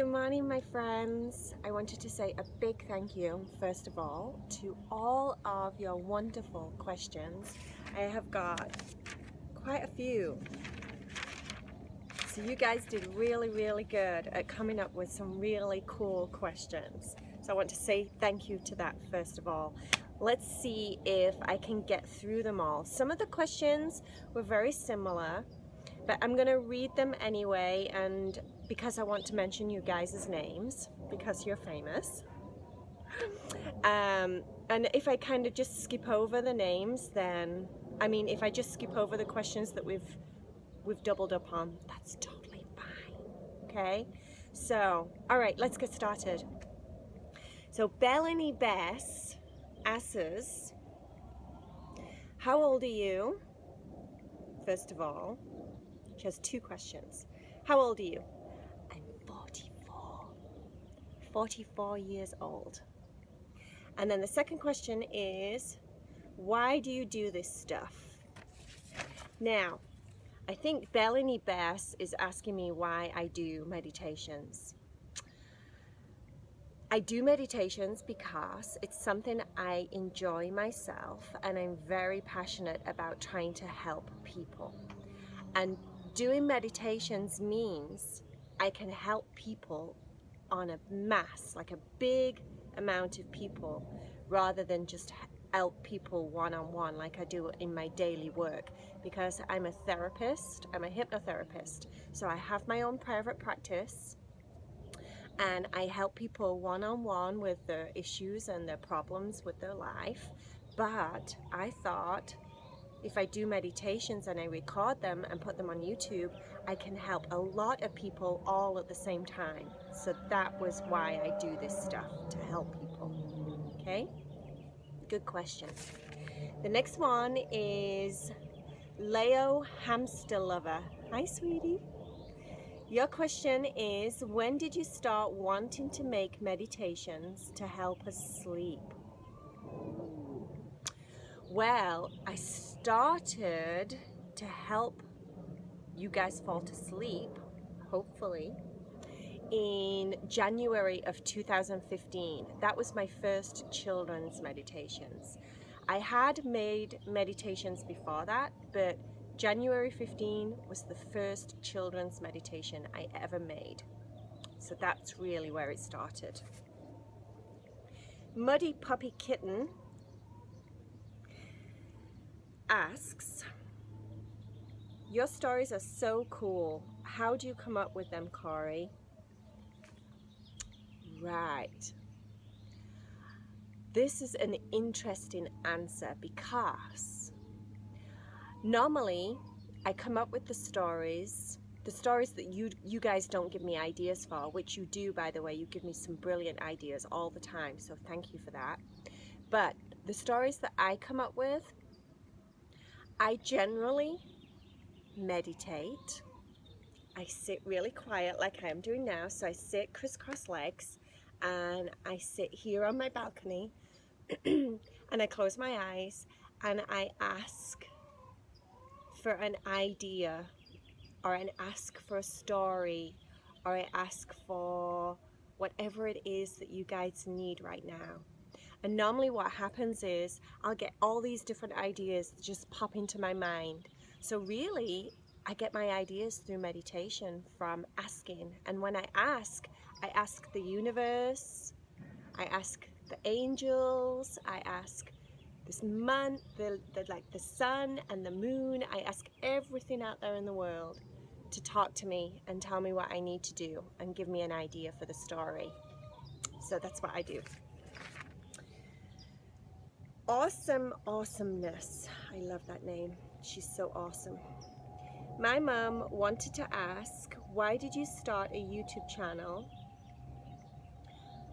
Good morning, my friends. I wanted to say a big thank you, first of all, to all of your wonderful questions. I have got quite a few. So you guys did really, really good at coming up with some really cool questions. So I want to say thank you to that, first of all. Let's see if I can get through them all. Some of the questions were very similar, but I'm going to read them anyway, and because I want to mention you guys' names, because you're famous. And if I kind of just skip over the names, then, if I just skip over the questions that we've doubled up on, that's totally fine, okay? So, all right, let's get started. So, Bellany Bess asks, how old are you? First of all, she has two questions. How old are you? I'm 44 years old. And then the second question is, why do you do this stuff? Now, I think Bellany Bess is asking me why I do meditations. I do meditations because it's something I enjoy myself, and I'm very passionate about trying to help people. And doing meditations means I can help people on a mass, like a big amount of people, rather than just help people one-on-one like I do in my daily work, because I'm a therapist, I'm a hypnotherapist, so I have my own private practice and I help people one-on-one with their issues and their problems with their life. But I thought, if I do meditations and I record them and put them on YouTube, I can help a lot of people all at the same time. So that was why I do this stuff, to help people. Okay? Good question. The next one is Leo Hamster Lover. Hi, sweetie. Your question is, when did you start wanting to make meditations to help us sleep? Well, I started to help you guys fall to sleep, hopefully, in January of 2015. That was my first children's meditations. I had made meditations before that, but January 15 was the first children's meditation I ever made. So that's really where it started. Muddy Puppy Kitten asks, your stories are so cool. How do you come up with them, Cory? Right. This is an interesting answer because normally I come up with the stories that you guys don't give me ideas for, which you do, by the way. You give me some brilliant ideas all the time, so thank you for that. But the stories that I come up with, I generally meditate. I sit really quiet like I am doing now. So I sit crisscross legs and I sit here on my balcony and I close my eyes and I ask for an idea, or I ask for a story, or I ask for whatever it is that you guys need right now. And normally what happens is I'll get all these different ideas that just pop into my mind. So really, I get my ideas through meditation from asking. And when I ask the universe, I ask the angels, I ask this month, the sun and the moon. I ask everything out there in the world to talk to me and tell me what I need to do and give me an idea for the story. So that's what I do. Awesomeness. I love that name. She's so awesome. My mom wanted to ask, why did you start a YouTube channel?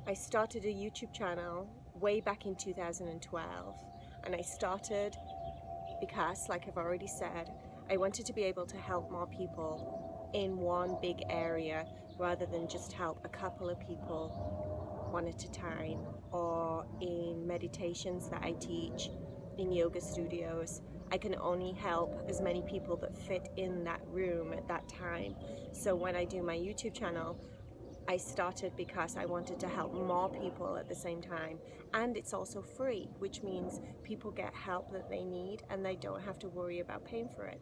I started a YouTube channel way back in 2012, and I started because, like I've already said, I wanted to be able to help more people in one big area rather than just help a couple of people one at a time, or in meditations that I teach in yoga studios. I can only help as many people that fit in that room at that time. So when I do my YouTube channel, I started because I wanted to help more people at the same time, and it's also free, which means people get help that they need and they don't have to worry about paying for it.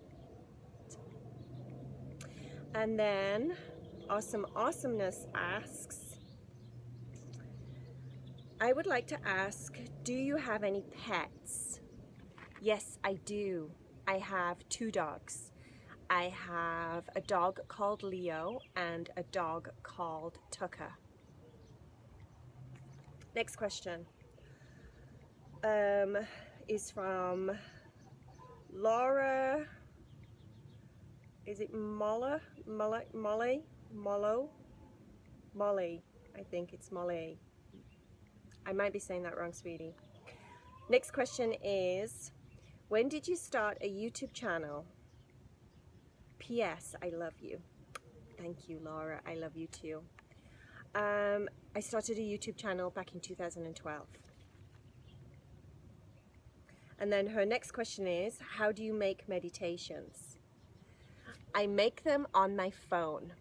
And then Awesome Awesomeness asks, I would like to ask, do you have any pets? Yes, I do. I have 2 dogs. I have a dog called Leo and a dog called Tucker. Next question is from Laura. Is it Molly? I think it's Molly. I might be saying that wrong, sweetie. Next question is, when did you start a YouTube channel? P.S. I love you. Thank you, Laura. I love you too. I started a YouTube channel back in 2012. And then her next question is, how do you make meditations? I make them on my phone.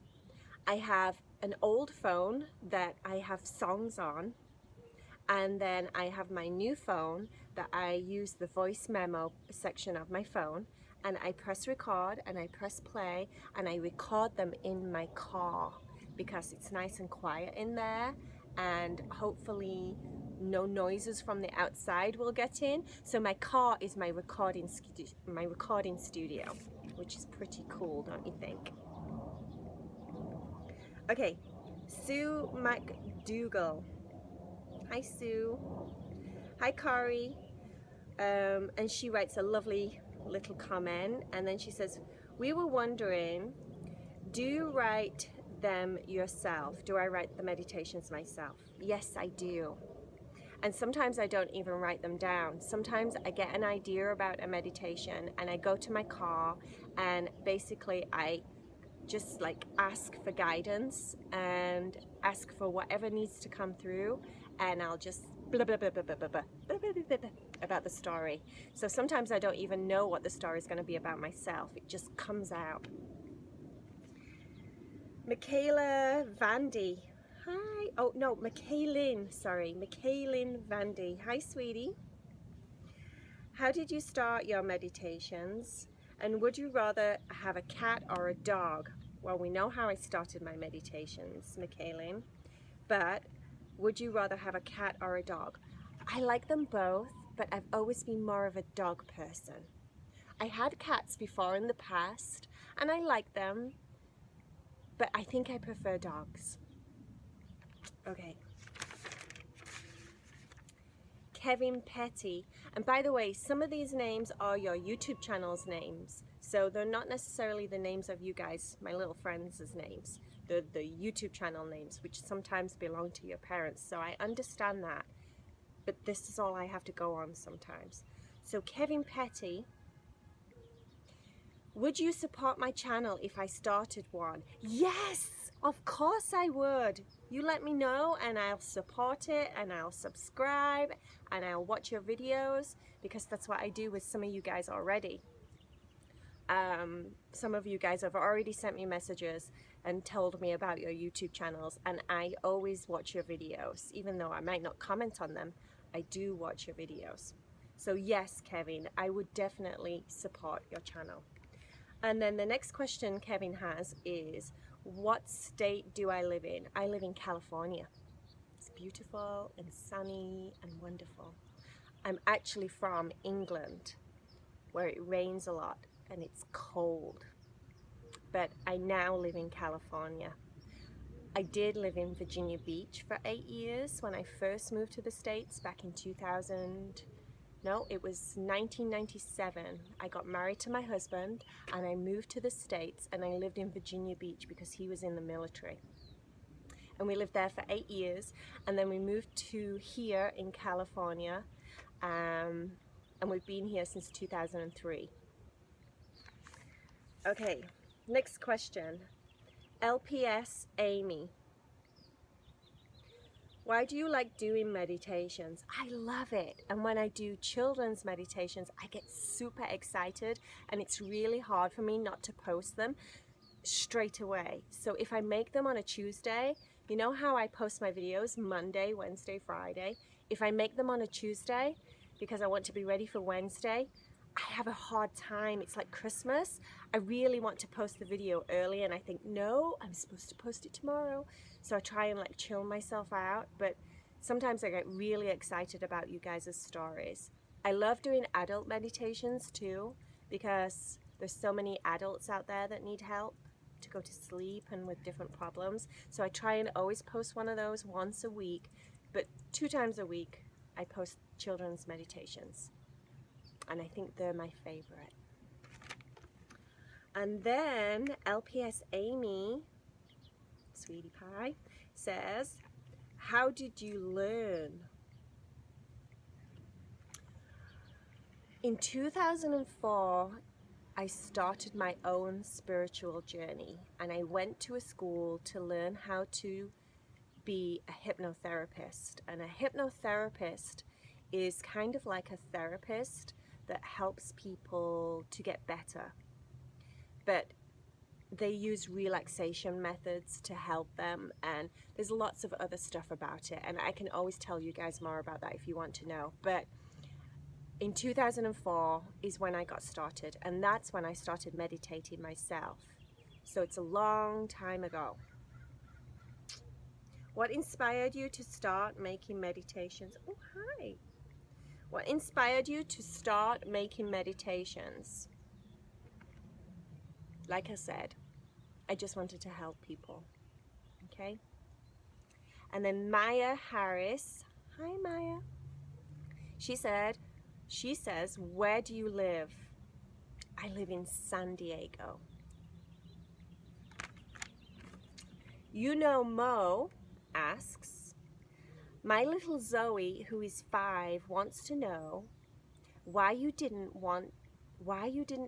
I have an old phone that I have songs on, and then I have my new phone that I use the voice memo section of my phone, and I press record and I press play and I record them in my car because it's nice and quiet in there, and hopefully no noises from the outside will get in. So my car is my recording studio, which is pretty cool, don't you think? Okay, Sue McDougall. Hi, Sue. Hi, Cory. And she writes a lovely little comment, and then she says, we were wondering, do you write them yourself? Do I write the meditations myself? Yes, I do. And sometimes I don't even write them down. Sometimes I get an idea about a meditation and I go to my car and basically I just like ask for guidance and ask for whatever needs to come through, and I'll just blah blah blah blah blah blah blah blah blah blah blah about the story. So sometimes I don't even know what the story is going to be about myself. It just comes out. Michaela Vandy. Hi. Oh no, Michaelin. Sorry, Michaelin Vandy. Hi, sweetie. How did you start your meditations? And would you rather have a cat or a dog? Well, we know how I started my meditations, Michaelin, but would you rather have a cat or a dog? I like them both, but I've always been more of a dog person. I had cats before in the past, and I like them, but I think I prefer dogs. Okay. Kevin Petty. And by the way, some of these names are your YouTube channel's names. So they're not necessarily the names of you guys, my little friends' names. They're the YouTube channel names, which sometimes belong to your parents. So I understand that. But this is all I have to go on sometimes. So Kevin Petty. Would you support my channel if I started one? Yes, of course I would. You let me know and I'll support it and I'll subscribe and I'll watch your videos, because that's what I do with some of you guys already. Some of you guys have already sent me messages and told me about your YouTube channels, and I always watch your videos. Even though I might not comment on them, I do watch your videos. So yes, Kevin, I would definitely support your channel. And then the next question Kevin has is, what state do I live in? I live in California. It's beautiful and sunny and wonderful. I'm actually from England, where it rains a lot and it's cold. But I now live in California. I did live in Virginia Beach for 8 years when I first moved to the States back in 1997. I got married to my husband and I moved to the States, and I lived in Virginia Beach because he was in the military. And we lived there for 8 years, and then we moved to here in California, and we've been here since 2003. Okay, next question. LPS Amy. Why do you like doing meditations? I love it. And when I do children's meditations, I get super excited, and it's really hard for me not to post them straight away. So if I make them on a Tuesday, You know how I post my videos Monday, Wednesday, Friday? If I make them on a Tuesday, because I want to be ready for Wednesday, I have a hard time. It's like Christmas. I really want to post the video early and I think, no, I'm supposed to post it tomorrow. So I try and like chill myself out, but sometimes I get really excited about you guys' stories. I love doing adult meditations too, because there's so many adults out there that need help to go to sleep and with different problems. So I try and always post one of those once a week, but 2 times a week I post children's meditations. And I think they're my favorite. And then LPS Amy, Sweetie Pie, says, how did you learn? In 2004, I started my own spiritual journey, and I went to a school to learn how to be a hypnotherapist. And a hypnotherapist is kind of like a therapist that helps people to get better, but they use relaxation methods to help them, and there's lots of other stuff about it, and I can always tell you guys more about that if you want to know. But in 2004 is when I got started, and that's when I started meditating myself. So it's a long time ago. What inspired you to start making meditations? Oh, hi. What inspired you to start making meditations? Like I said, I just wanted to help people, okay? And then Maya Harris, hi Maya. She says, where do you live? I live in San Diego. You know Mo asks, my little Zoe, who is 5, wants to know why you didn't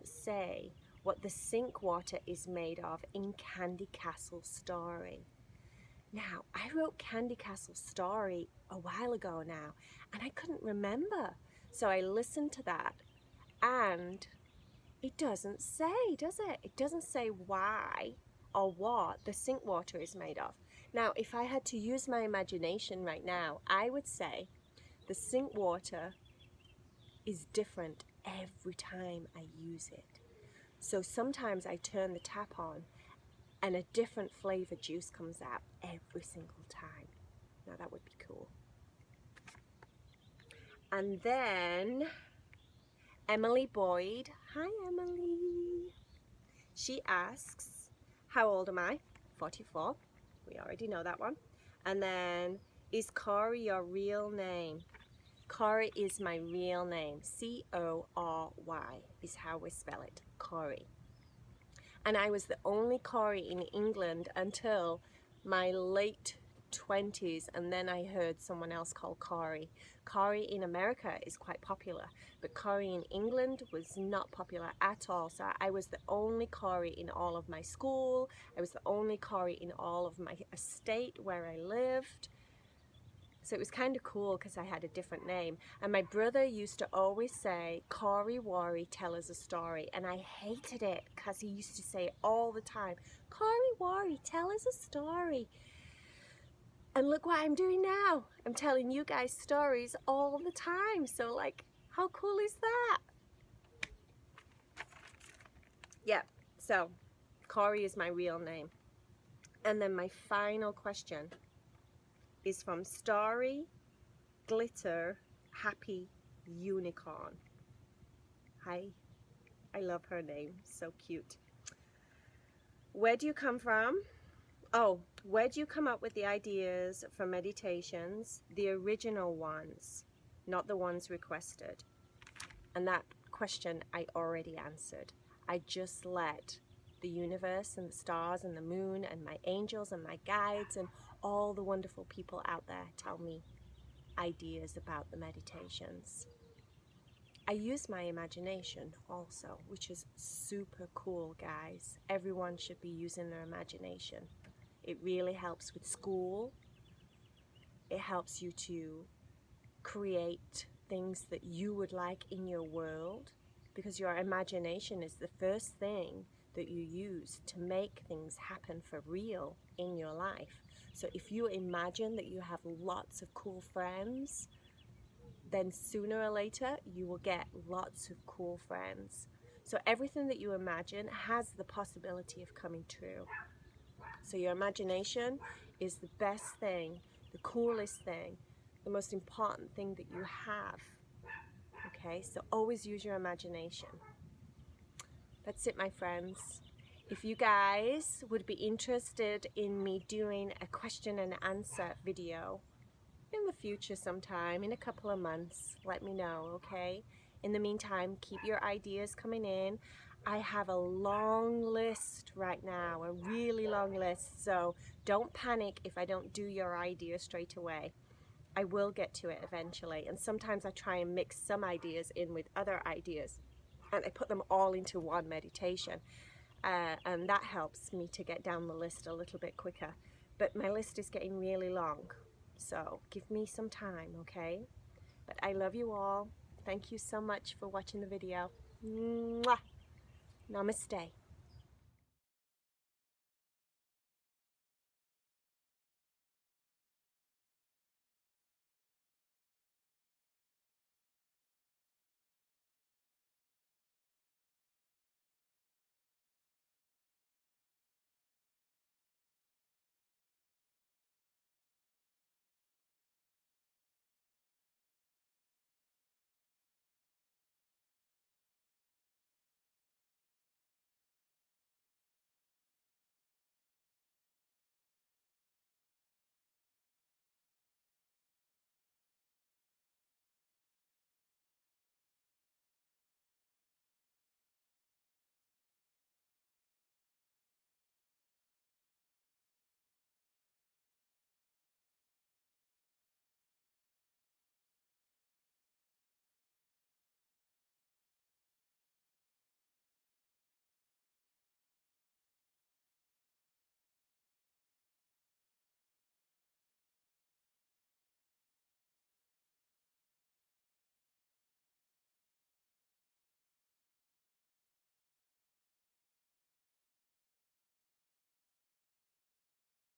say what the sink water is made of in Candy Castle Story. Now, I wrote Candy Castle Story a while ago now, and I couldn't remember. So I listened to that, and it doesn't say, does it? It doesn't say why or what the sink water is made of. Now, if I had to use my imagination right now, I would say the sink water is different every time I use it. So sometimes I turn the tap on and a different flavor juice comes out every single time. Now that would be cool. And then Emily Boyd, hi Emily. She asks, how old am I? 44. We already know that one. And then, is Cory your real name? Cory is my real name. C-O-R-Y is how we spell it, Cory. And I was the only Cory in England until my late 20s, and then I heard someone else called Cory. Cory in America is quite popular, but Cory in England was not popular at all. So I was the only Cory in all of my school. I was the only Cory in all of my estate where I lived. So it was kind of cool because I had a different name. And my brother used to always say, Cory Worry, tell us a story. And I hated it because he used to say it all the time. Cory Worry, tell us a story. And look what I'm doing now. I'm telling you guys stories all the time. So like, how cool is that? Yeah, so Cory is my real name. And then my final question is from Starry Glitter Happy Unicorn. Hi, I love her name, so cute. Where do you come from? Oh, where do you come up with the ideas for meditations, the original ones, not the ones requested? And that question I already answered. I just let the universe and the stars and the moon and my angels and my guides and all the wonderful people out there tell me ideas about the meditations. I use my imagination also, which is super cool, guys. Everyone should be using their imagination. It really helps with school. It helps you to create things that you would like in your world, because your imagination is the first thing that you use to make things happen for real in your life. So if you imagine that you have lots of cool friends, then sooner or later you will get lots of cool friends. So everything that you imagine has the possibility of coming true. So your imagination is the best thing, the coolest thing, the most important thing that you have. Okay, so always use your imagination. That's it, my friends. If you guys would be interested in me doing a question and answer video in the future sometime, in a couple of months, let me know, okay? In the meantime, keep your ideas coming in. I have a long list right now, a really long list, so don't panic if I don't do your idea straight away. I will get to it eventually, and sometimes I try and mix some ideas in with other ideas, and I put them all into one meditation, and that helps me to get down the list a little bit quicker. But my list is getting really long, so give me some time, okay? But I love you all. Thank you so much for watching the video. Mwah! Namaste.